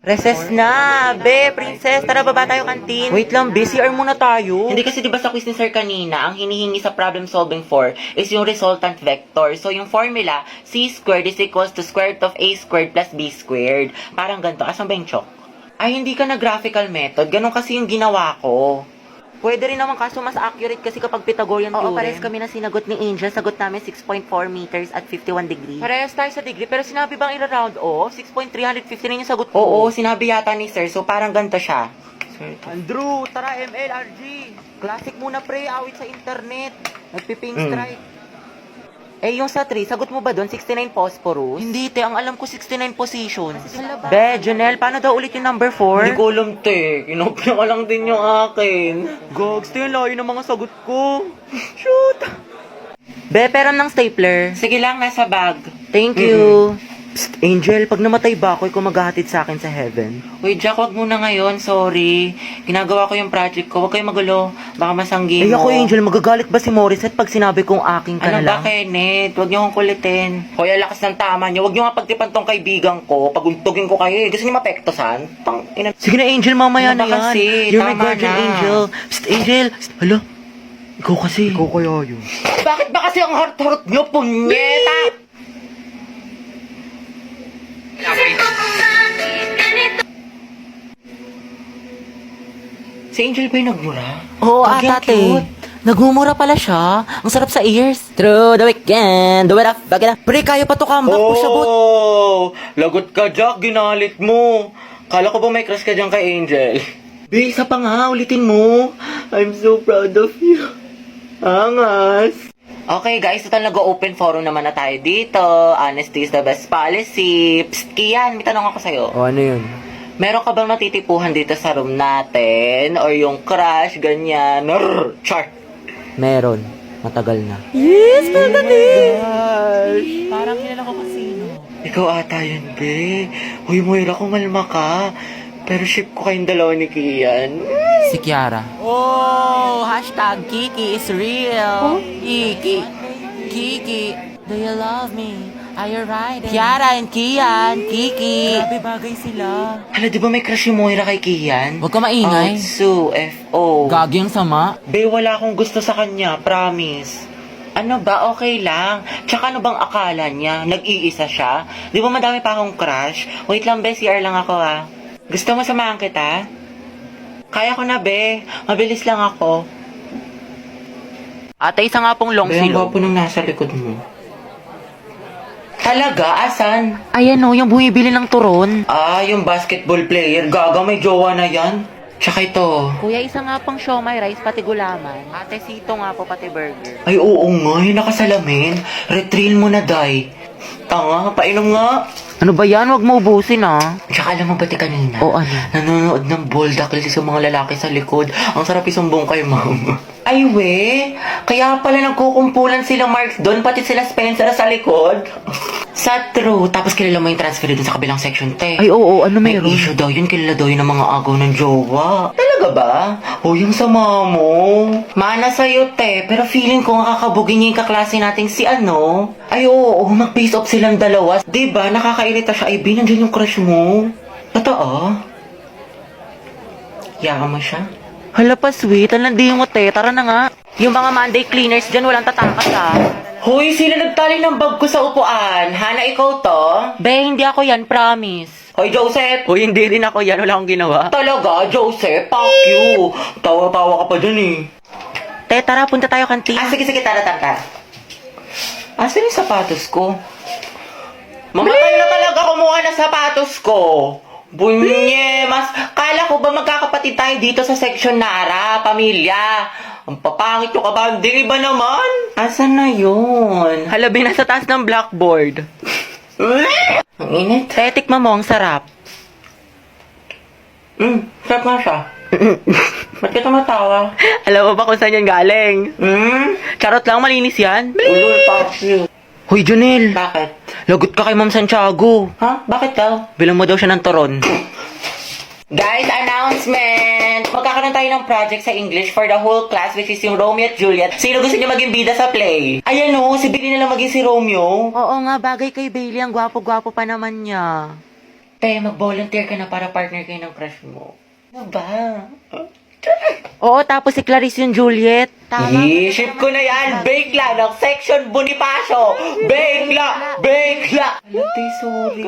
Recess na! Be, princess, tara baba tayo kantin. Wait lang, be, CR muna tayo. Hindi kasi diba sa quiz ni sir kanina, ang hinihingi sa problem solving for is yung resultant vector. So yung formula, c squared is equals to square root of a squared plus b squared. Parang ganito. Asan ba yung chalk? Ay, hindi ka na graphical method. Ganon kasi yung ginawa ko. Pwede rin naman kaso mas accurate kasi kapag Pythagorean theorem. Oo, parehas kami na sinagot ni Angel. Sagot namin 6.4 meters at 51 degrees. Parehas tayo sa degree, pero sinabi bang ira-round off? 6.359 yung sagot ko. Oo, sinabi yata ni sir. So parang ganito siya. Andrew, tara MLRG. Classic muna pre, awit sa internet. Nagpiping strike. Eh, yung sa 3, sagot mo ba doon? 69 phosphorus? Hindi, te. Ang alam ko, 69 positions. Be, Janelle, paano daw ulit yung number 4? Hindi ko alam, te. Kinopya ka lang din yung akin. Gogs, te, layo ng mga sagot ko. Shoot! Be, pera ng stapler. Sige lang, nasa bag. Thank you. Psst, Angel, pag namatay ba ako, ikaw maghahatid sa akin sa heaven? Uy, Jack, wag muna ngayon. Sorry. Ginagawa ko yung project ko. Huwag kayo magulo. Baka masanggi mo. Eh, ako, Angel, magagalit ba si Morissette pag sinabi kong aking ka na lang? Ano ba, Kenneth? Huwag niyo akong kulitin. Hoy, lakas ng tama niyo. Huwag niyo nga pagtipan tong kaibigan ko. Paguntugin ko kayo. Gusto niyo mapektosan? Sige na, Angel, mamaya Ano na ba yan. kasi? You're my Tama guardian na. angel. Psst, Angel. Psst, hala. Ikaw kasi. Ikaw kaya yun. Bakit ba kasi ang heart-heart nyo, punyeta? Si Angel ba yung nagmura? Oo, Ang ate. cute. Nagmumura pala siya. Ang sarap sa ears. Through the weekend, do it up, back it up. Pre, kaya pa to comeback ko siya, bot. Oh, lagot ka, Jack. Ginalit mo. Kala ko ba may crush ka dyan kay Angel? Be, isa pa nga, ulitin mo. I'm so proud of you. Angas. Okay guys, total nag-open forum naman na tayo dito. Honesty is the best policy. Psst, Kian, may tanong ako sa'yo. O, ano yun? Meron ka bang natitipuhan dito sa room natin? Or yung crush, ganyan? Char. Meron. Matagal na. Yes, pagdating! Parang kilala ko kasino. Ikaw ata yun, be. Uy, Moira, kumalma ka. Pero ship ko kayong dalawa ni Kian. Si Kiara. Oh, hashtag Kiki is real. Kiki. Kiki. Do you love me? Are you riding? Kiara and Kian. Kiki. Grabe bagay sila. Hala, di ba may crush yung Moira kay Kian? Huwag ka maingay. Outsu, F.O. Gagi ang sama. Be, wala akong gusto sa kanya, promise. Ano ba? Okay lang. Tsaka ano bang akala niya? Nag-iisa siya? Di ba madami pa akong crush? Wait lang, be. CR lang ako, ah. Gusto mo samahan kita? Kaya ko na, be. Mabilis lang ako. Ate, isa nga pong long Be, ang silog. gwapo nung nasa likod mo. Talaga? Asan? Ayan o, yung bumibili ng turon. Ah, yung basketball player. Gaga, may jowa na yan. Tsaka ito. Kuya, isa nga pang siomay rice, pati gulaman. Ate, sito nga po, pati burger. Ay, oo nga, yung nakasalamin. Retrill mo na, Day. Tanga, painom nga. Ano ba yan? Huwag mo ubusin, ah. Tsaka alam mo ba kanina? O ano? Nanonood ng boldakil sa mga lalaki sa likod. Ang sarap isumbong kay mama. Ay, we. Kaya pala nagkukumpulan sila Mark doon, pati sila Spencer sa likod. Sa true. Tapos kilala mo yung transfer doon sa kabilang section, te. Ay, oo, ano May meron? issue daw yun, kilala daw yun ng mga agaw ng jowa. Talaga ba? O yung sama mo. Mana sa'yo, te. Pero feeling ko nakakabugin niya yung kaklase nating si ano. Ay, oo, mag-face off silang dalawa. Diba, nakakairita siya. Ay, B, nandiyan yung crush mo. Totoo? Yaman mo siya? Hala pa, sweet. Ang landi mo, te. Tara na nga. Yung mga Monday cleaners dyan, walang tatakas, ah. Hoy, sila nagtali ng bag ko sa upuan. Hana, ikaw to? Be, hindi ako yan, promise. Hoy, Joseph! Uy, hindi rin ako yan. Wala akong ginawa. Talaga, Joseph? Fuck you! Tawa-tawa ka pa dyan eh. Te, tara, punta tayo kantin. Sige, tara. Asan yung sapatos ko? Mamatay na talaga kumuha ng sapatos ko. Bunye, mas kala ko ba magkakapatid tayo dito sa section Nara, pamilya? Ang papangit yung kabanding, iba naman. Asan na yun? Hala, be, nasa taas ng blackboard. Ang init. Te, tikman mo, ang sarap. Sarap nga siya. Ba't ka tumatawa? Alam mo ba kung saan yan galing? Charot lang, malinis yan. Ulul, fuck you. Hoy, Junel. Bakit? Lagot ka kay Ma'am Santiago. Ha? Bakit daw? Bilang mo daw siya ng toron. Guys, announcement! Magkakaroon tayo ng project sa English for the whole class, which is yung Romeo at Juliet. Sino gusto niyo maging bida sa play? Ayan o, si Billy na lang maging si Romeo. Oo nga, bagay kay Bailey. Ang gwapo-gwapo pa naman niya. Pe, mag-volunteer ka na para partner kayo ng crush mo. Ano ba? Oo, tapos si Clarice yung Juliet. Ship ko na yan! Bakla ng Section Bonifacio! Bakla! Bakla! Alate, sorry.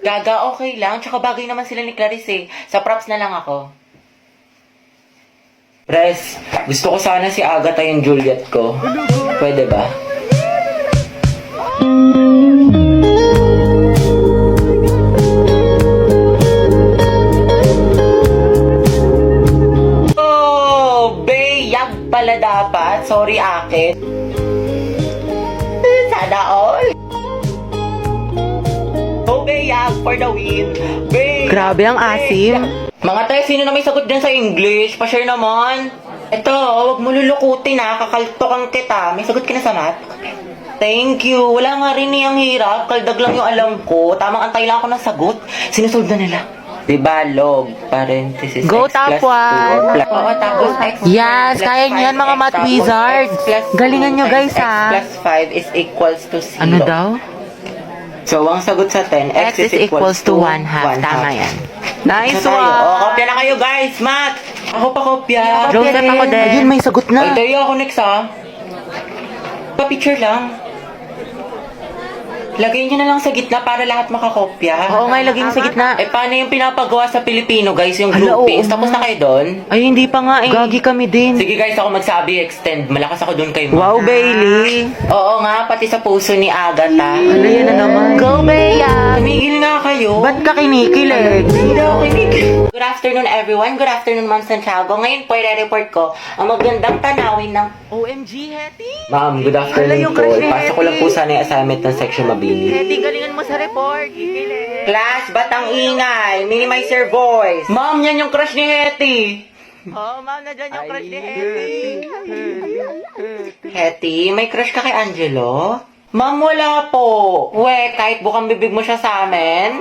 Gaga, okay lang. Tsaka bagay naman sila ni Clarice eh. Sa props na lang ako. Pres, gusto ko sana si Agatha yung Juliet ko. Pwede ba? Pala dapat. Sorry, akin. Sana all. Bayag for the win. Bayag. Grabe ang asim. Mga tayo, sino na may sagot dyan sa English? Pa-share naman. Ito, huwag mo lulukutin ha. Kakaltokan kita. May sagot ka na sa math? Thank you. Wala nga rin niyang hirap. Kaldag lang yung alam ko. Tamang antay lang ako ng sagot. Sinusolve na nila. Diba, log, parenthesis, Go, x top plus 2. one. Oo, tapos x Yes, plus kaya niyo yan, 5x, mga math tapos wizards. x plus 2 Galingan niyo, times guys, x ha? plus 5 is equals to 0. Ano daw? So, ang sagot sa 10, X is equals to 1 half. Tama yan. Nice Tayo. one. O, kopya na kayo, guys. Math! Ako pa kopya. Joseph, ako din. Ayun, may sagot Ay, na. tayo ako next, ha? Pa-picture lang. Lagay nyo na lang sa gitna para lahat makakopya. Oo nga, ilagay mo sa gitna. Eh, paano yung pinapagawa sa Pilipino, guys? Yung Hala, groupings. oo Tapos nga. na kayo doon? Ay, hindi pa nga eh. Gagi kami din. Sige, guys, ako magsabi, extend. Malakas ako doon kay Wow, Bailey. Oo nga, pati sa puso ni Agatha. Ano yan na naman? Go, Bea. Tumigil nga kayo. Ba't ka kinikilig? Hindi ako kinikil. Good afternoon, everyone. Good afternoon, Ma'am Santiago. Ngayon po, i-report ko ang magandang tanawin ng... OMG, Hetty. Ma'am, good Hala, afternoon yung po. crush ni Ipasa ko lang po sana yung assignment ng section Mabini. Hetty, galingan mo sa report. Kikilig. Class, ba't ang ingay? Minimize your voice. Ma'am, yan yung crush ni Hetty. Oo, ma'am, nandiyan yung crush ni Hetty. Hetty, may crush ka kay Angelo? Ma'am, wala po. We, kahit bukang bibig mo siya sa amin.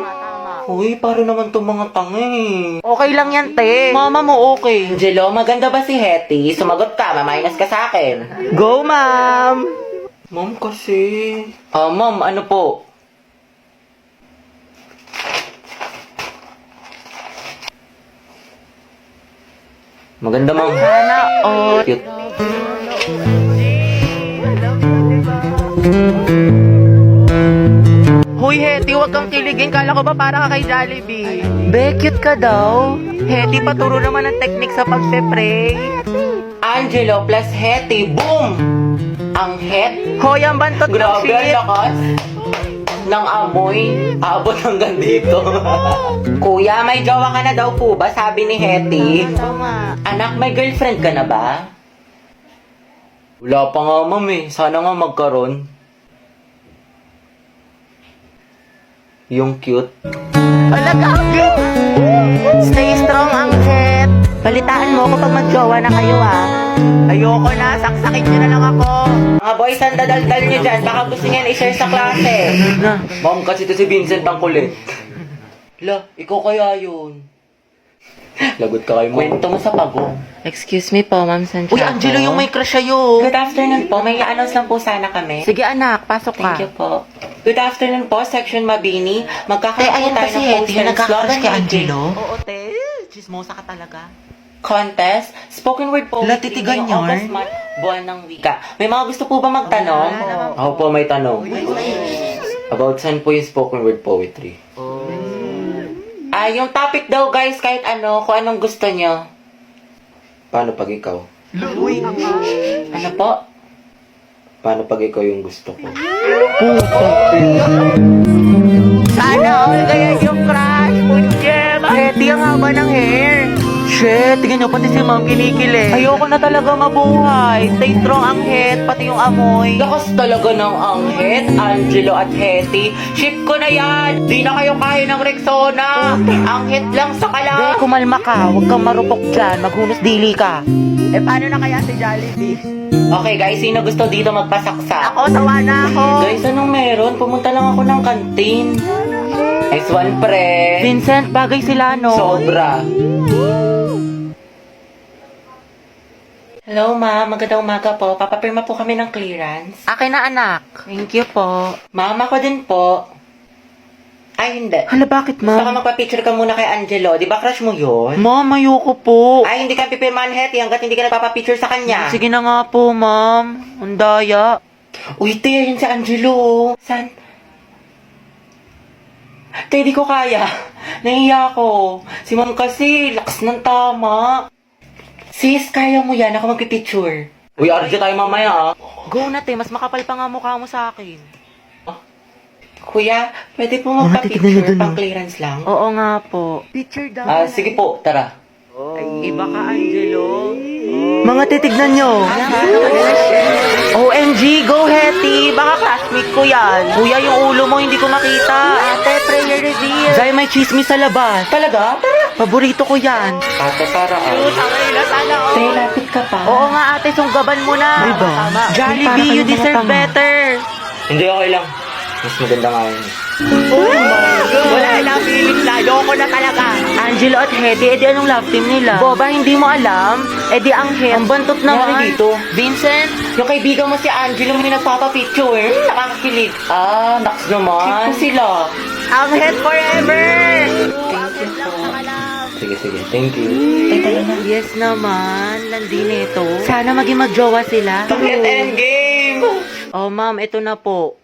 Uy, paro naman itong mga tanga eh. Okay lang yan, te. Mama mo okay. Angelo, maganda ba si Hetty? Sumagot ka, maminus ka sa akin. Go, ma'am. Ma'am, kasi... ma'am, ano po? Maganda, ma'am. Sana all. Cute. Hoy, Hetty, huwag kang kiligin. Kala ko ba para ka kay Jollibee? Be, cute ka daw. Hetty, paturo naman ang technique sa pagpe-pray. Angelo plus Hetty, boom! Ang het. Hoy, ang bantot ng Grabe, ang shit. lakas ng amoy. Abot hanggang dito. Kuya, may jowa ka na daw po ba? Sabi ni Hetty. Oo nga. Anak, may girlfriend ka na ba? Wala pa nga, ma'am eh. Sana nga magkaroon. Yung cute. Talaga. Stay strong, ang het. Balitaan mo ako pag mag-jowa na kayo, ha. Ayoko na. Saksakin nyo na lang ako. Mga boys, ang dadaldal nyo dyan. Baka gusto niyan i-share sa klase. Ma'am, kasi ito si Vincent ang kulit. La, ikaw kaya yun. Lagot ka kay mo. Kwento mo sa pagong. Excuse me po, Ma'am Santiago. Uy, Angelo, yung may crush sa'yo. Good afternoon po. May i-announce lang po sana kami. Sige, anak. Pasok ka. Thank you po. Good afternoon po, Section Mabini. Magkakaroon tayo ng poster nagkakrush kay slogan Angelo? meeting, Oo, te. Chismosa ka talaga. Contest, spoken word po. La, titigan ngayong yun. August month, buwan ng wika. May mga gusto po ba magtanong? Ako po may tanong. About saan po yung spoken word poetry? Yung topic daw guys, kahit ano, kung anong gusto nyo. Paano pag ikaw? Ano po? Paano pag ikaw yung gusto ko? Sana all kaya yung crush. Punjema. Hetty, ang haba ng hair. Shit, tingnan nyo, pati si Ma'am kinikilig. Ayoko na talaga mabuhay. Stay strong ang het, pati yung amoy. Lakas talaga ng anghet, Angelo at Hetty. Ship ko na yan! Di na kayo kaya ng Rexona! Anghet lang sa Be, kala! kumalma ka. Huwag kang marupok dyan. Maghunos dili ka. Eh, paano na kaya si Jollibee? Okay guys, sino gusto dito magpasaksa? Ako, sawa na ako. Guys, anong meron? Pumunta lang ako ng kantin. Next one, pre. Vincent, bagay sila, no? Sobra. Hello, ma'am. Magandang umaga po. Papapirma po kami ng clearance. Akin na, anak. Thank you po. Ma'am, ako din po. Ay, hindi. Hala, bakit, Gusto ka ma'am? magpa-picture ka muna kay Angelo. Di ba crush mo yun? Ma'am, ayoko po. Ay, hindi ka pipirmahan, Hetty, hanggat hindi ka nagpapapicture sa kanya. Sige na nga po, ma'am. Ang daya. Uy, te, yun si Angelo. San? Te, di ko kaya. Nahiya ko. Si ma'am kasi, lakas ng tama. Sis, kaya mo yan. Ako magpipicture. Uy, RJ tayo mamaya, ah. Go na, te. Mas makapal pa nga mukha mo sa akin. Kuya, pwede po titignan niyo magpa-picture, dun, pang oh. clearance lang? Oo nga po. Picture daw. Ah, sige po, tara. Ay, iba ka, Angelo. Mga titignan nyo. OMG, go Hetty. Baka classmate ko yan. Kuya, yung ulo mo hindi ko makita. Ate, prayer reveal. Zay, may chismis sa labas. Talaga? Tara. Paborito ko yan. Ate, para Sana Te, lapit ka pa. Oo nga ate, sunggaban mo na. Diba? Jollibee, you deserve better. Hindi, okay lang. Mas maganda nga yun. Oh my God. Wala na feelings na. Ayoko na talaga. Angelo at Hetty, edi anong love team nila? Boba, hindi mo alam? Edi Angel. Ang bantot naman. Nangyari dito? Vincent? Yung kaibigan mo si Angelo, may nagpapapicture. Nakakakilig. Ah, naks naman. Cute po sila. Angel forever! Sige, sige. Thank you. Ay, tara na. Yes naman, landi nito. Sana maging magjowa sila. Bakit endgame? Oh ma'am, ito na po.